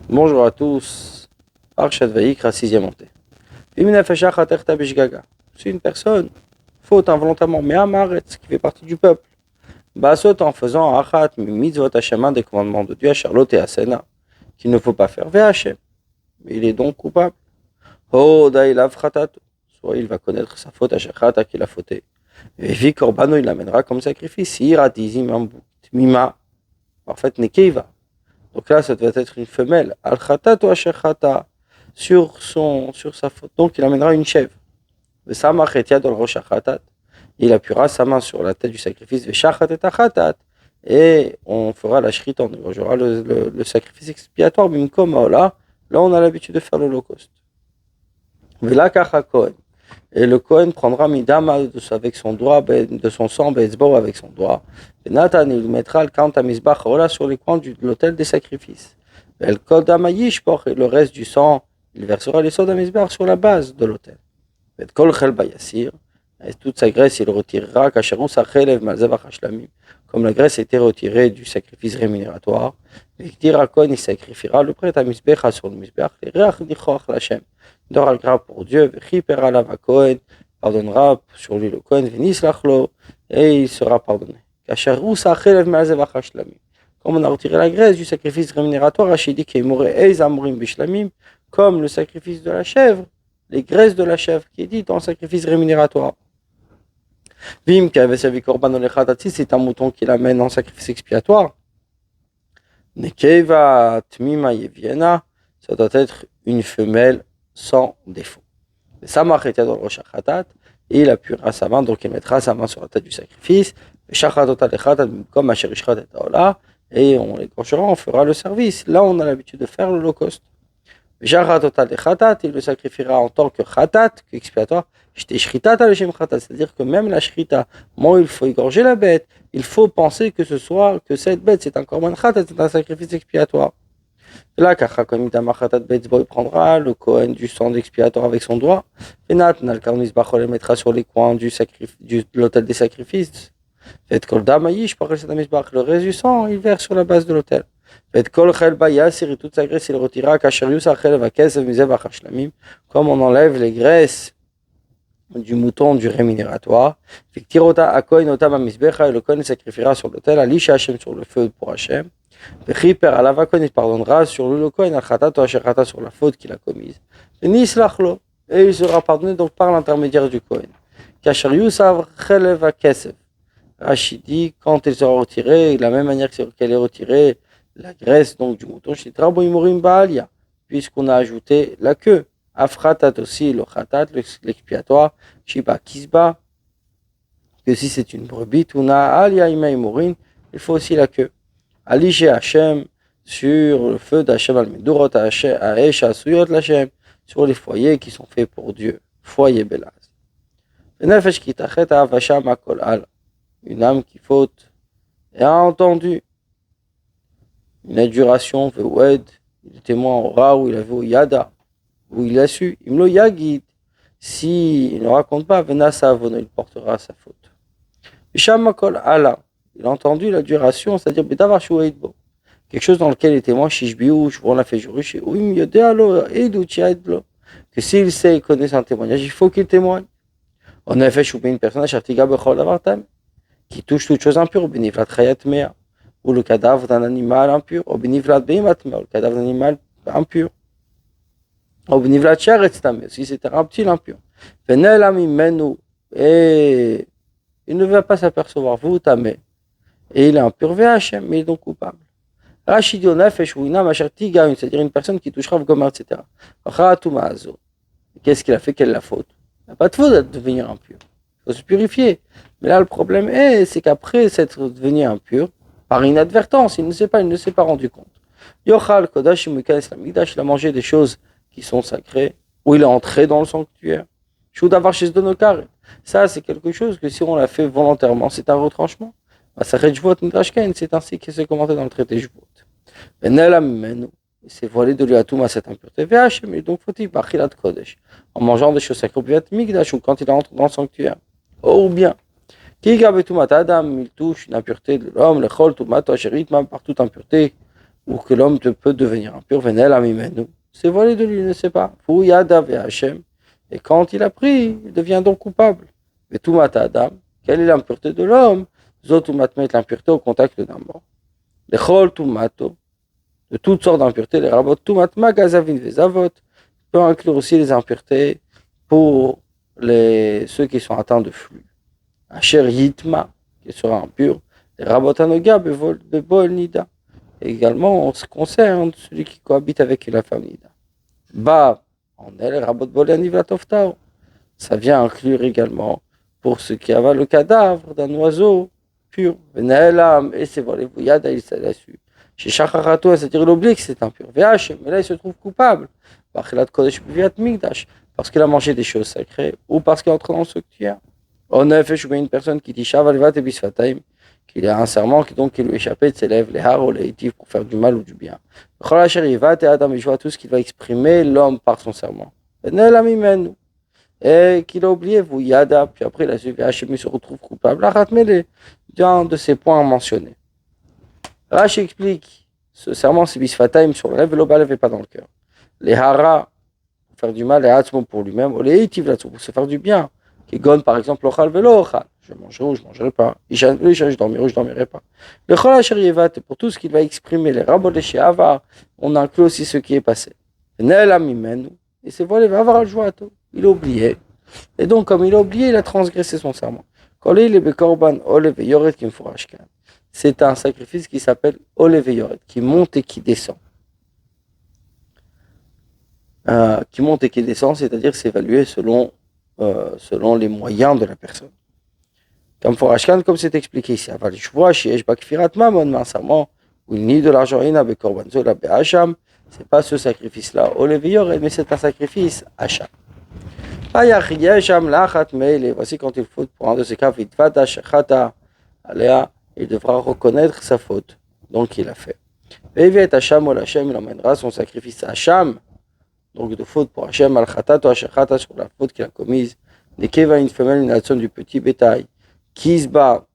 Bonjour à tous. Parshat Vayikra, sixième montée. C'est une personne, faute involontairement, mais Amaretz, qui fait partie du peuple. Basot en faisant Achat, mitzvot Hashem, des commandements de Dieu, à Charlotte et à Sena, qu'il ne faut pas faire. V'Hashem. Il est donc coupable. Oh, da'ilav chatato. Soit il va connaître sa faute à Shechata qu'il a fauté. Et vi korbano, il l'amènera comme sacrifice. Iratizim mima. En fait, nekeiva. Donc là, ça doit être une femelle. Al chatato ashechata. Sur sa faute. Donc il amènera une chèvre. Il appuiera sa main sur la tête du sacrifice. Et on fera la shrita, on égorgera le sacrifice expiatoire. Là, on a l'habitude de faire l'holocauste. Et le Kohen prendra midama avec son doigt, de son sang, avec son doigt. Et Nathan, il mettra le kant amizbach sur les coins de l'autel des sacrifices. Et le reste du sang, il versera les sods amizbach sur la base de l'autel. Et toute sa graisse, il retirera, comme la graisse était retirée du sacrifice rémunératoire. Et il sacrifiera le prêtre à misbecha sur le misbech, il aura pour Dieu, pardonnera sur lui le Kohen, et il sera pardonné. Comme on a retiré la graisse du sacrifice rémunératoire, comme le sacrifice de la chèvre, les graisses de la chèvre qui est dit dans le sacrifice rémunératoire. C'est un mouton qui l'amène en sacrifice expiatoire. Nekeva tmima yeviena, ça doit être une femelle sans défaut. Et il appuiera sa main, donc il mettra sa main sur la tête du sacrifice. Et on l'égorgera, on fera le service. Là, on a l'habitude de faire l'holocauste. Il le sacrifiera en tant que khatat, expiatoire. C'est-à-dire que même la shrita, moi il faut égorger la bête, il faut penser que cette bête c'est un korban khatat, c'est un sacrifice expiatoire. Là, il prendra le Kohen du sang expiatoire avec son doigt, et Nathan le mettra sur les coins de l'autel des sacrifices. Le reste du sang, il verse sur la base de l'autel. Et toute sa graisse, il retirera comme on enlève les graisses du mouton du rémunératoire. Et le Kohen sacrifiera sur l'autel, Alisha Hashem sur le feu pour Hashem. Il pardonnera sur le Kohen sur la faute qu'il a commise. Et il sera pardonné donc par l'intermédiaire du Kohen. Rachid dit, quand il sera retiré, de la même manière qu'elle est retirée, la graisse donc du mouton, puisqu'on a ajouté la queue. Afratat aussi, le khatat, l'expiatoire, shiba kisba, que si c'est une brebis, il faut aussi la queue. Alishe Hashem, sur le feu d'Hashem al-Medurot, Asuyot l'Hashem, sur les foyers qui sont faits pour Dieu. Foyer belaz. Une âme qui faute et a entendu une adjuration, le témoin aura, où il a vu au yada, où il a su, imlo yagid, si il ne raconte pas, il portera sa faute. Bishamakol Allah, il a entendu l'adjuration, c'est-à-dire quelque chose dans lequel les témoins shishbiouch, on l'a fait jurer, que s'il sait, il connaît un témoignage, il faut qu'il témoigne. On a fait chouper une personne, qui touche toute chose impure, ou le cadavre d'un animal impur, ou le cadavre d'un animal impur, ou si c'est un reptile impur. Et il ne va pas s'apercevoir, et il est impur, VHM, mais il est donc coupable. C'est-à-dire une personne qui touchera le gomer, etc. Qu'est-ce qu'il a fait? Quelle est la faute? Il n'a pas de faute de devenir impur. Il faut se purifier. Mais là, le problème c'est qu'après s'être devenu impur, par inadvertance, il ne s'est pas rendu compte. Yochal Kodash Mikanes Lamigdash, il a mangé des choses qui sont sacrées, ou il est entré dans le sanctuaire. Ça, c'est quelque chose que si on l'a fait volontairement, c'est un retranchement. C'est ainsi que c'est commenté dans le traité Jvot. Il s'est voilé de lui à tout cette impureté. Mais donc faut-il en mangeant des choses sacrées ou quand il entre dans le sanctuaire. Ou bien, il touche une impureté de l'homme, le chol, tout par toute impureté ou que l'homme peut devenir impur, Venel Amimenu, c'est volé de lui, il ne sait pas. Yada Hachem, et quand il a pris, il devient donc coupable. Mais tout mata Adam, quelle est l'impureté de l'homme? Zotumatmet, l'impureté au contact d'un mort. Les chol tumato, de toutes sortes d'impuretés, les rabot tumatma gazavin vezavot, peut inclure aussi les impuretés pour ceux qui sont atteints de flux. Asher yitma, qui sera impur, les rabot anoga bebol nida. Et également, on se concerne celui qui cohabite avec la femme nida. Ba, en elle, rabot bolani vlatoftar. Ça vient inclure également pour ceux qui avalent le cadavre d'un oiseau pur. Venaelam, et c'est volé, yada, il s'est là-dessus. Chez Shacharato, c'est-à-dire il oublie que c'est impur. Vhachem, mais là il se trouve coupable. Parce qu'il a mangé des choses sacrées ou parce qu'il est entré dans le sanctuaire. En effet, je vois une personne qui dit Shavalvat et Bisfataim, qu'il a un serment qui lui échappait de ses lèvres, les har ou les hitifs pour faire du mal ou du bien. Et Adam, il voit tout ce qu'il va exprimer l'homme par son serment. Et qu'il a oublié, vous yada, puis après il a suivi Hachem, se retrouve coupable. D'un de ces points mentionnés. Rashi explique, ce serment c'est bisfataim sur le lèvre, et l'obalev n'est pas dans le cœur. Les hara, pour faire du mal, les hatzmo pour lui-même, ou les hitiv pour se faire du bien. Qui gonne par exemple l'ochal velo ochal. Je mangerai ou je ne mangerai pas. Je dormirai ou je ne dormirai pas. Le chol asher yevat, pour tout ce qu'il va exprimer, les rabot les she'avar, on inclut aussi ce qui est passé. Et c'est voilà, il va avoir le joie. Il a oublié. Et donc, comme il a oublié, il a transgressé son serment. C'est un sacrifice qui s'appelle Olev Yored, qui monte et qui descend. Qui monte et qui descend, c'est-à-dire c'est évalué selon les moyens de la personne. Comme Forashkan, comme c'est expliqué ici, c'est un serment où il nie de l'argent, c'est pas ce sacrifice-là, Olev Yored, mais c'est un sacrifice Hacham. Voici quand il faut pour un de ces cas, il devra reconnaître sa faute, donc il a fait. Il emmènera son sacrifice à Hacham, donc de faute pour Hachem, al-Khatat sur la faute qu'il a commise. Des Keva, une femelle, une nation du petit bétail. Kisba,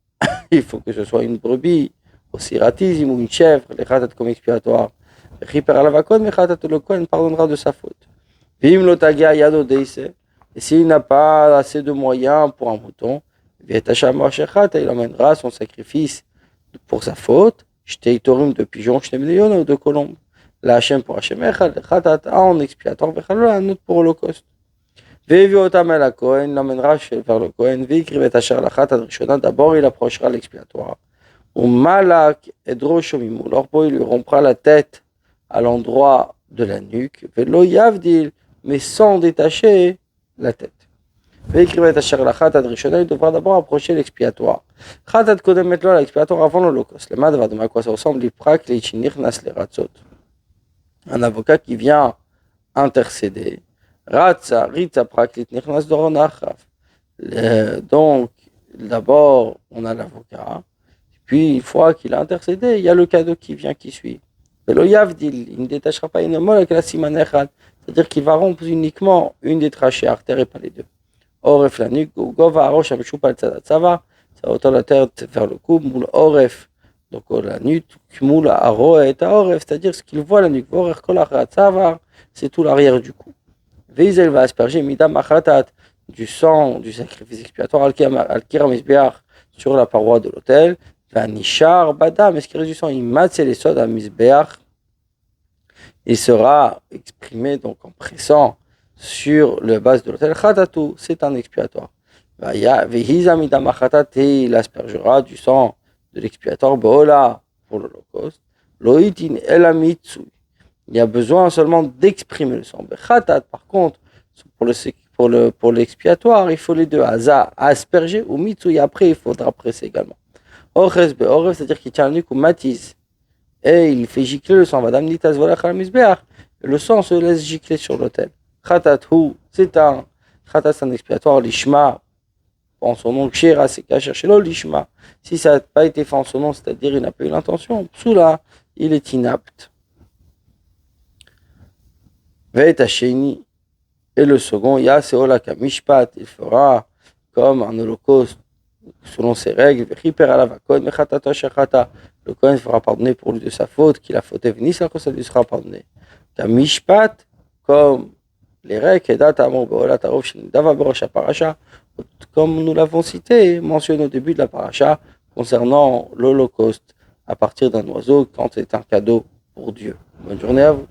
il faut que ce soit une brebis, aussi ratisme ou une chèvre, les Khatat comme expiatoire. Riper à la vakon, mais Khatat le Kohen pardonnera de sa faute. Vim lotagia yado deise. Et s'il n'a pas assez de moyens pour un mouton, il emmènera son sacrifice pour sa faute, de pigeons, ou de colombes. La Hachem pour Hachem Echad, Khatat en expiatoire, un autre pour holocauste. Il l'emmènera vers le Kohen, d'abord il approchera l'expiatoire. Ou Malak et Droshomimou, l'orbeau il lui rompra la tête à l'endroit de la nuque, Velo Yavdil, mais sans détacher la tête. Il devra d'abord approcher l'expiatoire. Khatat Kodem mettre l'expiatoire avant l'holocauste. Le Madva de quoi ça ressemble, l'Iprak, les Chinirnas, les Ratzot. Un avocat qui vient intercéder. Ratza, Ritza, Praklit, Nirnas, Doron, Achav. Donc, d'abord, on a l'avocat. Puis, une fois qu'il a intercédé, il y a le cadeau qui vient, qui suit. Il ne détachera pas une molle avec la simanechad. C'est-à-dire qu'il va rompre uniquement une des trachées artères et pas les deux. Oref la nuque, Gova, Arosh, Amishupal, Tzava, ça ôte la tête vers le cou, moule Oref. Donc la nuque, Moule, Aro et Oref, c'est-à-dire ce qu'il voit la nuque, Vorech, Kolach, Tzava, c'est tout l'arrière du cou. Veisel va asperger Midam Achatat, du sang du sacrifice expiatoire, Al-Kiram Isbeach, sur la paroi de l'autel, Vanishar, Badam, est-ce qu'il reste du sang, il matse les sods à Misbeach. Il sera exprimé donc en pressant sur la base de l'autel. Khatatu, c'est un expiatoire. Il aspergera du sang de l'expiatoire Bola pour l'holocauste. Loitin elamitsu. Il y a besoin seulement d'exprimer le sang. Khatat, par contre, pour l'expiatoire, il faut les deux. Aza, asperger ou mitsu, et après il faudra presser également. Ores be'orev, c'est-à-dire qu'il tient la nuque ou matise. Et il fait gicler le sang. Le sang se laisse gicler sur l'autel. Khatathu, c'est un expiatoire. Lishma, en son nom, Kshira, c'est caché chez l'eau, Lishma. Si ça n'a pas été fait en son nom, c'est-à-dire il n'a pas eu l'intention, Psoula, il est inapte. Ve'et Hasheni, et le second, Yaseolaka Mishpat, il fera comme un holocauste selon ses règles, le le Kohen fera pardonner pour lui de sa faute, qu'il a fauté, veni, ça lui sera pardonné. Comme Mishpat, comme les règles, comme nous l'avons cité, mentionné au début de la paracha, concernant l'Holocauste, à partir d'un oiseau, quand c'est un cadeau pour Dieu. Bonne journée à vous.